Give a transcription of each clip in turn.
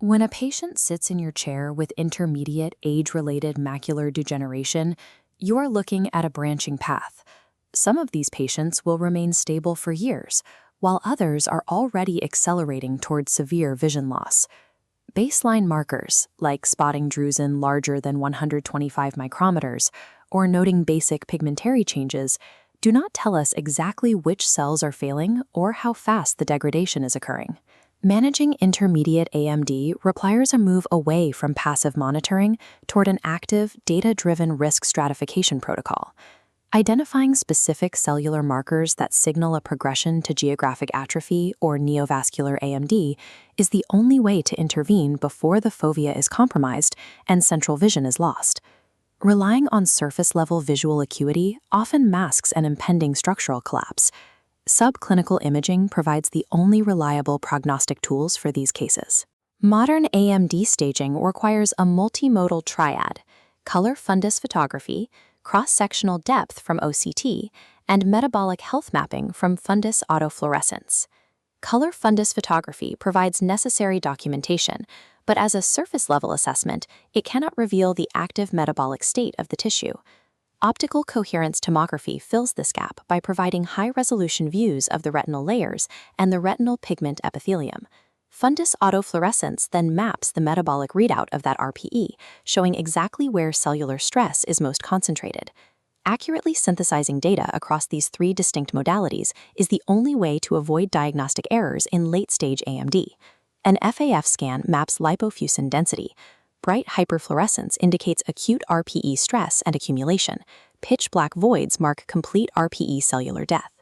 When a patient sits in your chair with intermediate age-related macular degeneration, you are looking at a branching path. Some of these patients will remain stable for years, while others are already accelerating towards severe vision loss. Baseline markers, like spotting drusen larger than 125 micrometers or noting basic pigmentary changes, do not tell us exactly which cells are failing or how fast the degradation is occurring. Managing intermediate AMD requires a move away from passive monitoring toward an active, data-driven risk stratification protocol. Identifying specific cellular markers that signal a progression to geographic atrophy or neovascular AMD is the only way to intervene before the fovea is compromised and central vision is lost. Relying on surface-level visual acuity often masks an impending structural collapse. Subclinical imaging provides the only reliable prognostic tools for these cases. Modern AMD staging requires a multimodal triad: color fundus photography, cross-sectional depth from OCT, and metabolic health mapping from Fundus Autofluorescence. Color fundus photography provides necessary documentation, but as a surface-level assessment, it cannot reveal the active metabolic state of the tissue. Optical coherence tomography fills this gap by providing high-resolution views of the retinal layers and the retinal pigment epithelium. Fundus autofluorescence then maps the metabolic readout of that RPE, showing exactly where cellular stress is most concentrated. Accurately synthesizing data across these three distinct modalities is the only way to avoid diagnostic errors in late-stage AMD. An FAF scan maps lipofuscin density. Bright hyperfluorescence indicates acute RPE stress and accumulation. Pitch black voids mark complete RPE cellular death.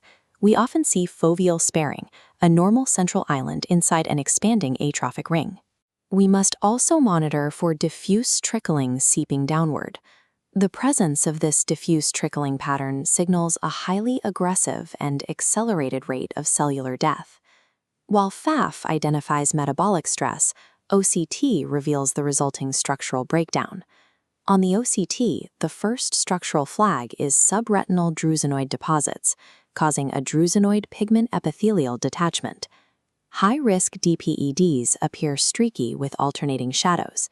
We often see foveal sparing, a normal central island inside an expanding atrophic ring. We must also monitor for diffuse trickling seeping downward. The presence of this diffuse trickling pattern signals a highly aggressive and accelerated rate of cellular death. While FAF identifies metabolic stress, OCT reveals the resulting structural breakdown. On the OCT, the first structural flag is subretinal drusenoid deposits, causing a drusenoid pigment epithelial detachment. High-risk DPEDs appear streaky with alternating shadows.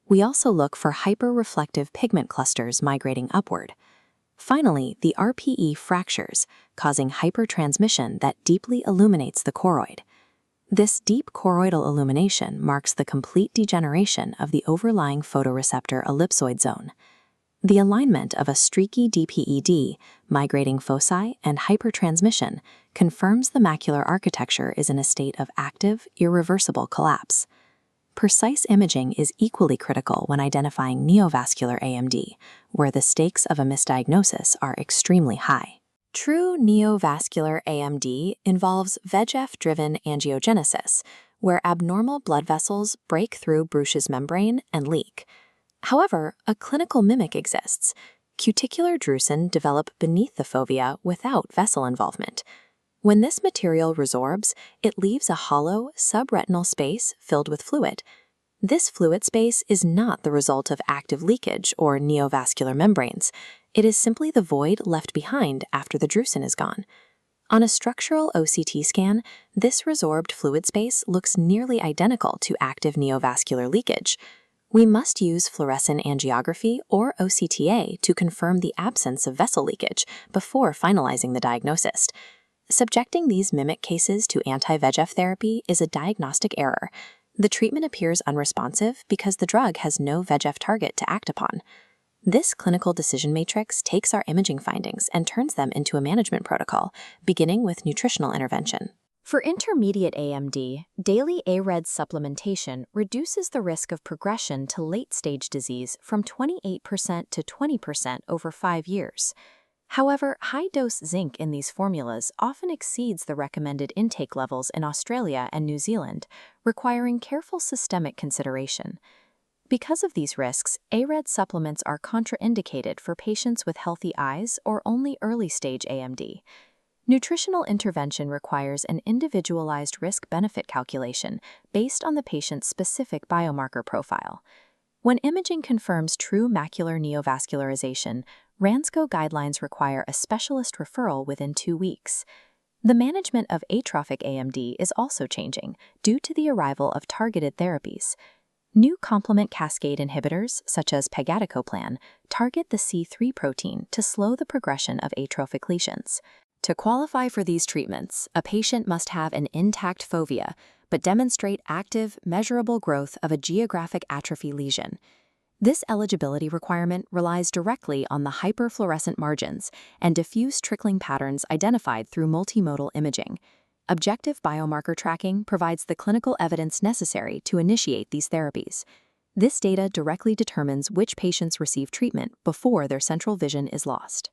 We also look for hyperreflective pigment clusters migrating upward. Finally, the RPE fractures, causing hypertransmission that deeply illuminates the choroid. This deep choroidal illumination marks the complete degeneration of the overlying photoreceptor ellipsoid zone. The alignment of a streaky DPED, migrating foci, and hypertransmission confirms the macular architecture is in a state of active, irreversible collapse. Precise imaging is equally critical when identifying neovascular AMD, where the stakes of a misdiagnosis are extremely high. True neovascular AMD involves VEGF-driven angiogenesis, where abnormal blood vessels break through Bruch's membrane and leak. However, a clinical mimic exists. Cuticular drusen develop beneath the fovea without vessel involvement. When this material resorbs, it leaves a hollow, subretinal space filled with fluid. This fluid space is not the result of active leakage or neovascular membranes. It is simply the void left behind after the drusen is gone. On a structural OCT scan, this resorbed fluid space looks nearly identical to active neovascular leakage. We must use fluorescent angiography or OCTA to confirm the absence of vessel leakage before finalizing the diagnosis. Subjecting these mimic cases to anti-VEGF therapy is a diagnostic error. The treatment appears unresponsive because the drug has no VEGF target to act upon. This clinical decision matrix takes our imaging findings and turns them into a management protocol, beginning with nutritional intervention. For intermediate AMD, daily ARED supplementation reduces the risk of progression to late-stage disease from 28% to 20% over 5 years. However, high-dose zinc in these formulas often exceeds the recommended intake levels in Australia and New Zealand, requiring careful systemic consideration. Because of these risks, ARED supplements are contraindicated for patients with healthy eyes or only early-stage AMD. Nutritional intervention requires an individualized risk-benefit calculation based on the patient's specific biomarker profile. When imaging confirms true macular neovascularization, RANSCO guidelines require a specialist referral within 2 weeks. The management of atrophic AMD is also changing due to the arrival of targeted therapies. New complement cascade inhibitors, such as pegadricoplan, target the C3 protein to slow the progression of atrophic lesions. To qualify for these treatments, a patient must have an intact fovea, but demonstrate active, measurable growth of a geographic atrophy lesion. This eligibility requirement relies directly on the hyperfluorescent margins and diffuse trickling patterns identified through multimodal imaging. Objective biomarker tracking provides the clinical evidence necessary to initiate these therapies. This data directly determines which patients receive treatment before their central vision is lost.